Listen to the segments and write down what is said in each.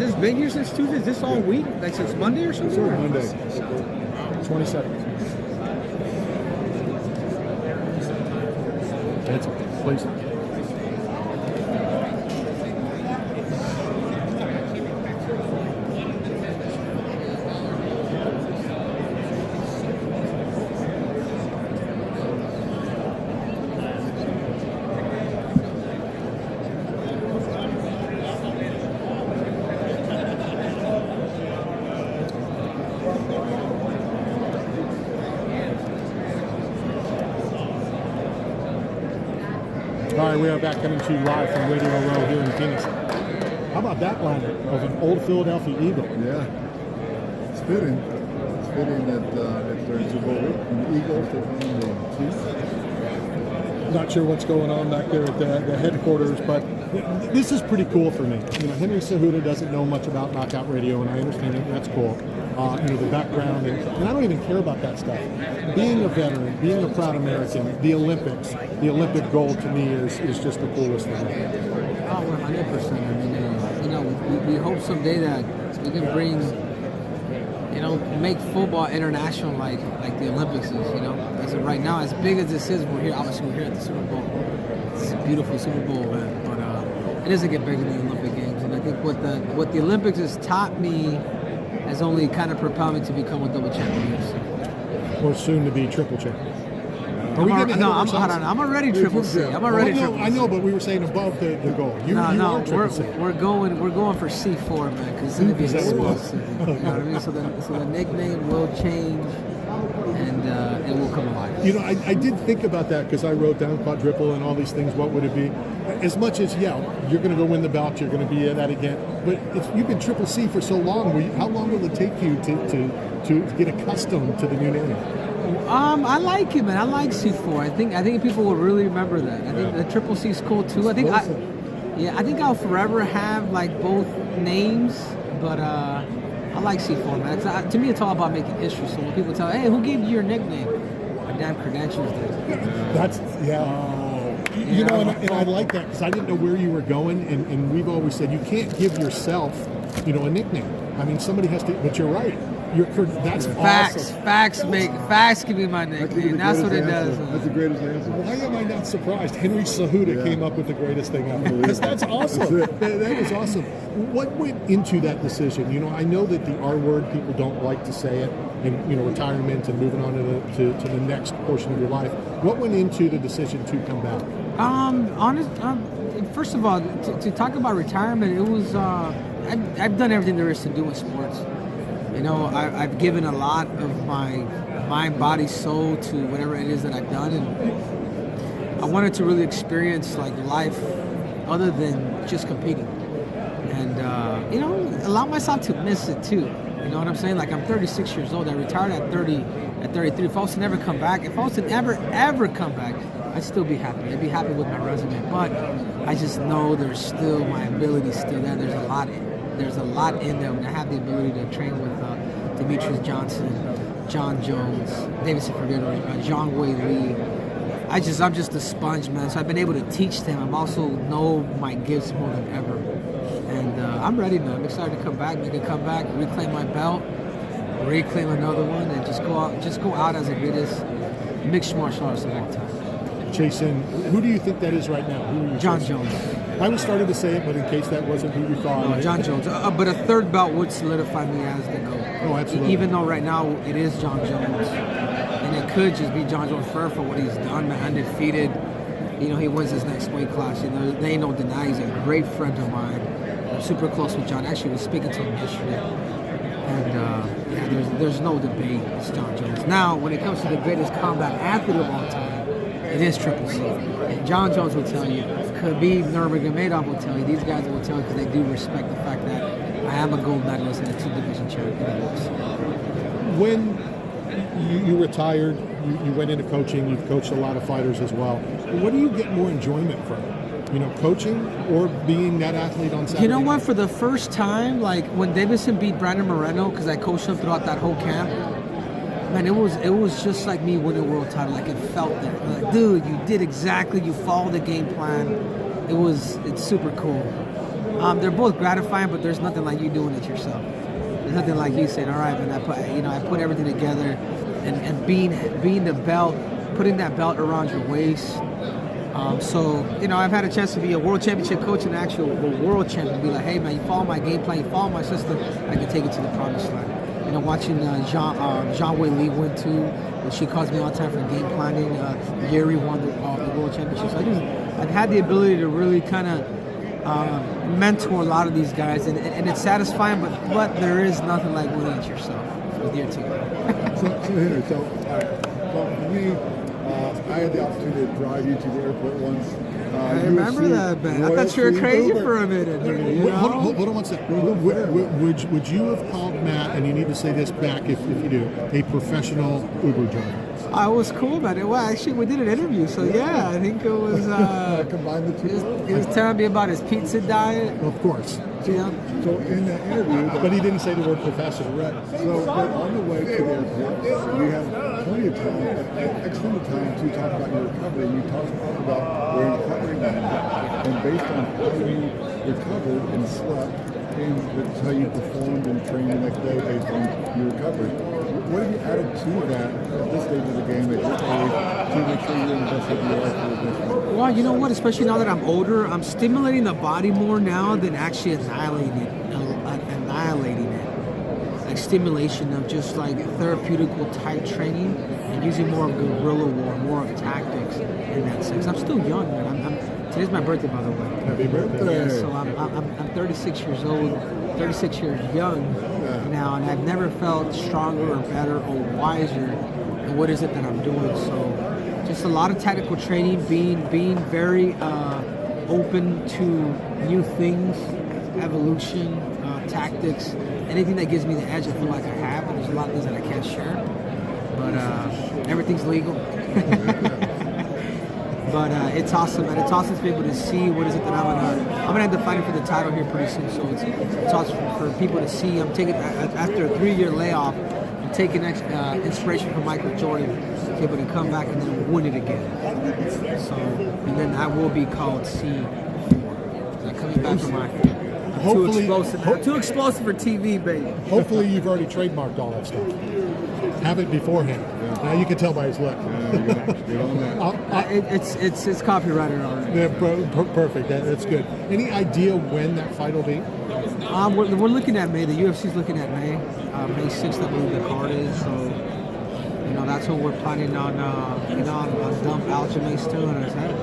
this been here since Tuesday? Is this all week? Like since Monday or something? Sure, Monday. 22nd. That's please. All right, we are back coming to you live from Radio Row here in Phoenix. How about that lineup of an old Philadelphia Eagle? Yeah, it's fitting. It's fitting that they're in Super Bowl week. The Eagles taking on the Chiefs. Not sure what's going on back there at the headquarters, but this is pretty cool for me. You know, Henry Cejudo doesn't know much about Knockout Radio, and I understand that that's cool. You know, the background, and I don't even care about that stuff. Being a veteran, being a proud American, the Olympics, the Olympic gold to me is just the coolest thing. Oh, 100%. I mean, you know, we hope someday that we can bring, you know, make football international like the Olympics is. You know, as of right now, as big as this is, we're here. Obviously, we're here at the Super Bowl. It's a beautiful Super Bowl event, but it doesn't get bigger than the Olympic Games. And I think what the Olympics has taught me has only kind of propelled me to become a double champion. Or soon to be triple champion. I'm already triple C. I'm already triple C. I know, but we were saying above the goal. We're going for C4, man, because it's gonna be Super C. You know what I mean? So the nickname will change, and it will come alive. You know, I did think about that because I wrote down quadruple and all these things. What would it be? As much as you're going to go win the belt, you're going to be at that again. But you've been triple C for so long. How long will it take you to get accustomed to the new name? I like it, man. I like C4. I think people will really remember that. I think the triple C is cool too. I think I'll forever have like both names, but I like C4, man. To me, it's all about making history. So when people tell, hey, who gave you your nickname? My damn credentials did. You know, and I like that because I didn't know where you were going, and we've always said you can't give yourself, you know, a nickname. I mean, somebody has to. But you're right. That's facts. awesome. Facts can be my nickname. That's what it does. That's the greatest answer. Why am I not surprised? Henry Cejudo came up with the greatest thing ever. Because that's awesome. That was awesome. What went into that decision? You know, I know that the R word, people don't like to say it, and you know, retirement and moving on to the next portion of your life. What went into the decision to come back? First of all, to talk about retirement, it was I've done everything there is to do in sports. You know, I've given a lot of my mind, body, soul to whatever it is that I've done, and I wanted to really experience like life other than just competing, and you know, allow myself to miss it too. You know what I'm saying? Like, I'm 36 years old. I retired at 33. If I was to never come back, if I was to ever come back, I'd still be happy. I'd be happy with my resume. But I just know there's still my ability still there. There's a lot in there. I have the ability to train with Demetrius Johnson, John Jones, Davidson Figueroa, John Wei Lee. I'm just a sponge, man. So I've been able to teach them. I also know my gifts more than ever. And I'm ready now. I'm excited to come back, make a comeback, reclaim my belt, reclaim another one, and just go out as the greatest mixed martial artist of all time. Chasing, who do you think that is right now? Who are you John chasing? Jones. I was starting to say it, but in case that wasn't who you thought. John Jones. But a third belt would solidify me as the GOAT. Oh, absolutely. Even though right now it is John Jones. And it could just be John Jones for what he's done, man. Undefeated. You know, he wins his next weight class. You know, they ain't no deny. He's a great friend of mine. I'm super close with John. Actually, I was speaking to him yesterday. And there's no debate. It's John Jones. Now, when it comes to the greatest combat athlete of all time, it is Triple C. And John Jones will tell you, Khabib Nurmagomedov will tell you, these guys will tell you because they do respect the fact that I am a gold medalist and a two-division champion. When you retired, you went into coaching, you've coached a lot of fighters as well. What do you get more enjoyment from? You know, coaching or being that athlete on Saturday? You know what? For the first time, like when Davidson beat Brandon Moreno, because I coached him throughout that whole camp, man, it was just like me winning a world title. Like, it felt there. Like, dude, you did exactly. You followed the game plan. It's super cool. They're both gratifying, but there's nothing like you doing it yourself. There's nothing like you saying, "All right, man, I put everything together," and being the belt, putting that belt around your waist. So I've had a chance to be a world championship coach and actual world champion. Be like, "Hey, man, you follow my game plan, you follow my system, I can take it to the promised land." Watching Zhang Wei Li win too, when she calls me all the time for game planning. Yuri won the world championships. I've had the ability to really kind of mentor a lot of these guys, and it's satisfying. But there is nothing like winning it yourself with your team. So Henry, for me, I had the opportunity to drive you to the airport once. I remember that, man. I thought you were crazy for a minute. Hold on one second. Would you have called Matt, and you need to say this back if you do, a professional Uber driver? I was cool, man. Well, actually, we did an interview, so yeah, I think it was. Combine the two. He was telling me about his pizza diet. Of course. So in the interview, But he didn't say the word professional. right. So but on the way to the airport, we had plenty of time, extended time to talk about your recovery. And you talked about where your recovery landed, and based on how you recovered and slept, and that's how you performed and trained the next day based on your recovery. What have you added to that at this stage of the game at your age to make sure you're in the best of your life for this one? Well, you know what? Especially now that I'm older, I'm stimulating the body more now than actually annihilating it. Like stimulation of just like therapeutical type training and using more of guerrilla war, more of tactics in that sense. I'm still young, man. Today's my birthday, by the way. Happy birthday! Yeah, so I'm 36 years old, 36 years young now, and I've never felt stronger or better or wiser in what is it that I'm doing. So just a lot of tactical training, being very open to new things, evolution, tactics, anything that gives me the edge. I feel like I have, but there's a lot of things that I can't share. But everything's legal. But it's awesome, and it's awesome to be able to see what is it that I'm gonna end up fighting for the title here pretty soon. So it's awesome for people to see. I'm taking after a 3-year layoff. I'm taking inspiration from Michael Jordan to be able to come back and then win it again. So and then I will be called C4. I'm coming back from my. Hopefully, Too explosive for TV, baby. Hopefully, you've already trademarked all that stuff. Have it beforehand. Now you can tell by his lip. Get on that. It's copyrighted already. Yeah, perfect. That's good. Any idea when that fight will be? We're looking at May. The UFC's looking at May. May 6th, I believe the card is. So that's what we're planning on. On dump Aljamain still in his head.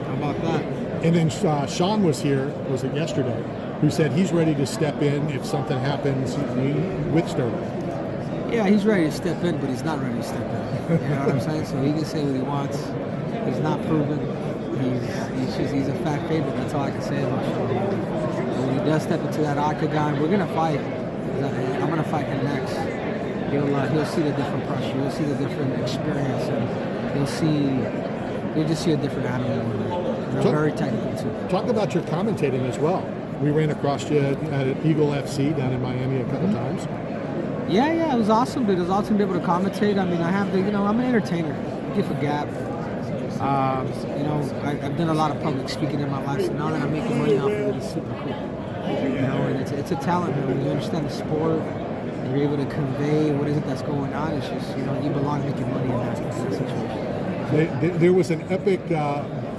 How about that? And then Sean was here. Was it yesterday? Who said he's ready to step in if something happens with Sterling. Yeah, he's ready to step in, but he's not ready to step in. You know what I'm saying? So he can say what he wants. He's not proven. He's a fat favorite. That's all I can say about Sean. And when he does step into that octagon, we're gonna fight. I'm gonna fight him next. He'll see the different pressure. He'll see the different experience, and he'll just see a different animal. And I'm very technical too. Talk about your commentating as well. We ran across you at Eagle FC down in Miami a couple times. Yeah, it was awesome, dude. It was awesome to be able to commentate. I mean, I'm an entertainer. Give a gap. I've done a lot of public speaking in my life, so now that I'm making money off of it, it's super cool. And it's a talent, man. When you understand the sport, and you're able to convey what is it that's going on, it's just, you belong making money in that situation. There was an epic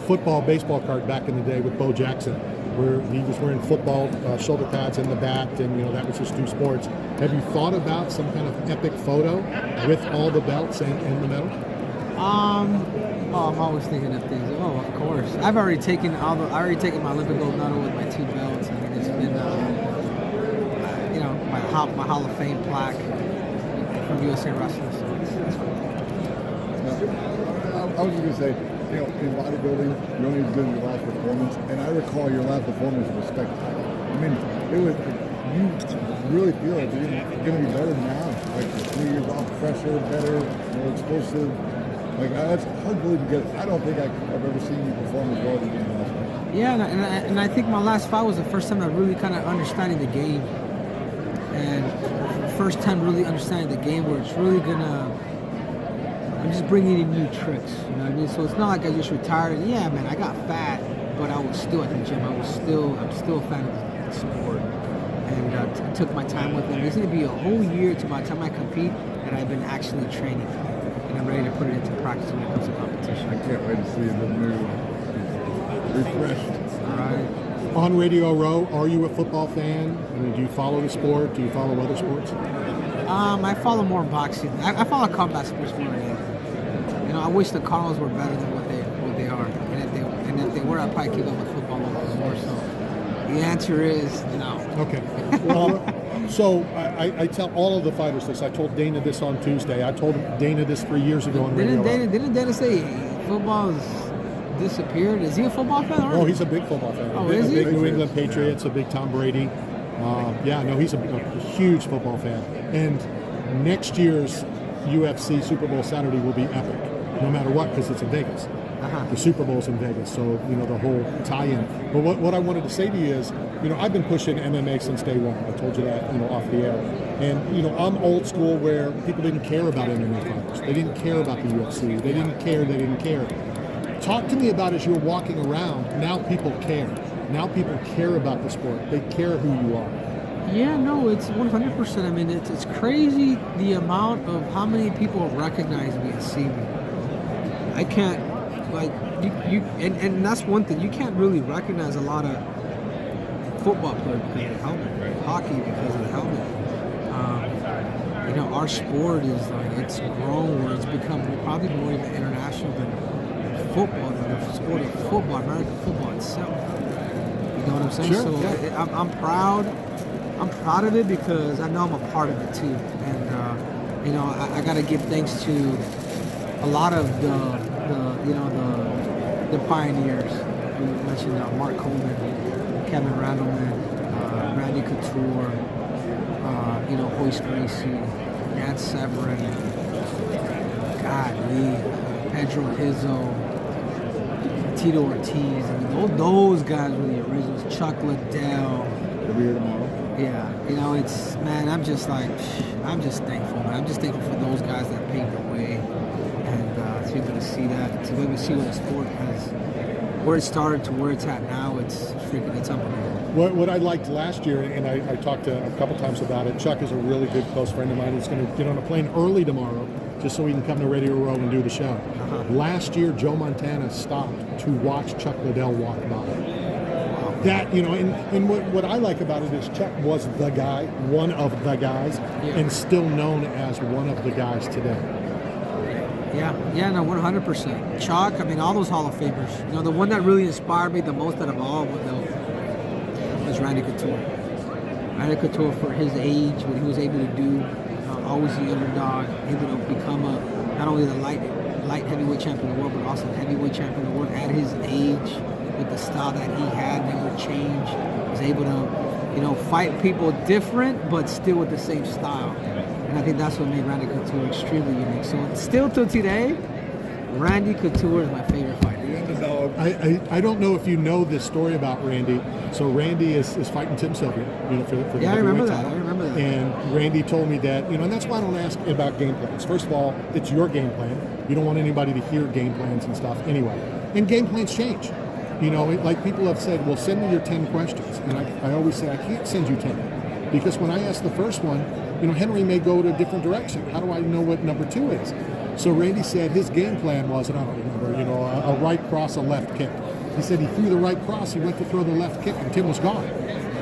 football, baseball card back in the day with Bo Jackson, where he was wearing football shoulder pads in the bat, and that was his two sports. Have you thought about some kind of epic photo with all the belts and the medal? I'm always thinking of things. Oh, of course. I've already taken my Olympic gold medal with my 2 belts. I mean, it's been my Hall of Fame plaque from USA Wrestling. So it's fun. I was just gonna say, in bodybuilding, you're only as good as your last performance, and I recall your last performance was spectacular. I mean, you really feel like you're going to be better now. Like 3 years off, fresher, better, more explosive. Like that's hard to believe because I don't think I've ever seen you perform as well as you did last night. Yeah, and I think my last fight was the first time I really kind of understanding the game, and first time really understanding the game where it's really I'm just bringing in new tricks, you know what I mean? So it's not like I just retired and yeah, man, I got fat, but I was still at the gym. I'm still a fan of the sport, and took my time with him. It's going to be a whole year to by the time I compete, and I've been actually training, and I'm ready to put it into practice when it comes to competition. I can't wait to see the new, refreshed. All right. On Radio Row, are you a football fan? I mean, do you follow the sport? Do you follow other sports? I follow more boxing. I follow combat sports more than anything. You know, I wish the Cardinals were better than what they are, and if they were, I'd probably keep up with football a little more. So the answer is no. Okay. So I tell all of the fighters this. I told Dana this on Tuesday. I told Dana this 3 years ago on Radio Row. Didn't Dana say football has disappeared? Is he a football fan? Oh, he's a big football fan. Oh, a is he? big New England Patriots, a big Tom Brady. He's a huge football fan. And next year's UFC Super Bowl Saturday will be epic, no matter what, because it's in Vegas. Uh-huh. The Super Bowl's in Vegas, so the whole tie-in. But what I wanted to say to you is, I've been pushing MMA since day one. I told you that, off the air. And I'm old school where people didn't care about MMA fighters. They didn't care about the UFC. They didn't care. Talk to me about as you're walking around. Now people care. Now people care about the sport. They care who you are. Yeah, no, it's 100%. I mean, it's crazy the amount of how many people recognize me and see me. I can't, and that's one thing. You can't really recognize a lot of football players because of the helmet, hockey because of the helmet. Our sport is it's grown where it's become probably more even international than football, than the sport of football, American football itself. You know what I'm saying? Sure, So yeah. I'm proud. I'm proud of it because I know I'm a part of it too, and I got to give thanks to a lot of the pioneers. We mentioned Mark Coleman, Kevin Randleman, Randy Couture, Hoist Gracie, Dan Severin, Pedro Hizzo, Tito Ortiz. I mean, those guys were the originals. Chuck Liddell. They'll be here tomorrow. Yeah, I'm just thankful, man. I'm just thankful for those guys that paved the way, and to be able to see that, to be able to see what the sport has, where it started to where it's at now, it's unbelievable. What I liked last year, and I talked a couple times about it, Chuck is a really good close friend of mine. He's going to get on a plane early tomorrow just so he can come to Radio Row and do the show. Uh-huh. Last year, Joe Montana stopped to watch Chuck Liddell walk by. That, and what I like about it is Chuck was the guy, one of the guys, and still known as one of the guys today. Yeah, no, 100%. Chuck, all those Hall of Famers. The one that really inspired me the most out of all was Randy Couture. Randy Couture, for his age, what he was able to do, always the underdog, able to become not only the light heavyweight champion of the world, but also the heavyweight champion of the world at his age. With the style that he had, never changed, was able to, fight people different, but still with the same style. And I think that's what made Randy Couture extremely unique. So still till today, Randy Couture is my favorite fighter. I don't know if you know this story about Randy. So Randy is fighting Tim Sylvia, for the I remember title. that. I remember that. And Randy told me that, and that's why I don't ask about game plans. First of all, it's your game plan. You don't want anybody to hear game plans and stuff anyway. And game plans change. Like people have said, well, send me your 10 questions. And I always say, I can't send you 10. Because when I ask the first one, Henry may go to a different direction. How do I know what number 2 is? So Randy said his game plan was, and I don't remember, a right cross, a left kick. He said he threw the right cross, he went to throw the left kick, and Tim was gone.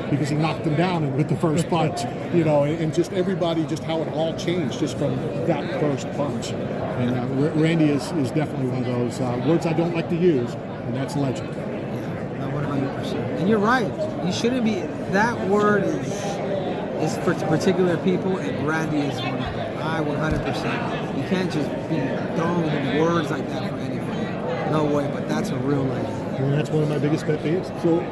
Because he knocked him down with the first punch. And just everybody, just how it all changed just from that first punch. And Randy is definitely one of those words I don't like to use, and that's legend. 100%. And you're right. You shouldn't be. That word is for particular people, and Randy is one of them. 100%. You can't just be throwing words like that for anybody. No way. But that's a real legend. Well, that's one of my biggest pet peeves. So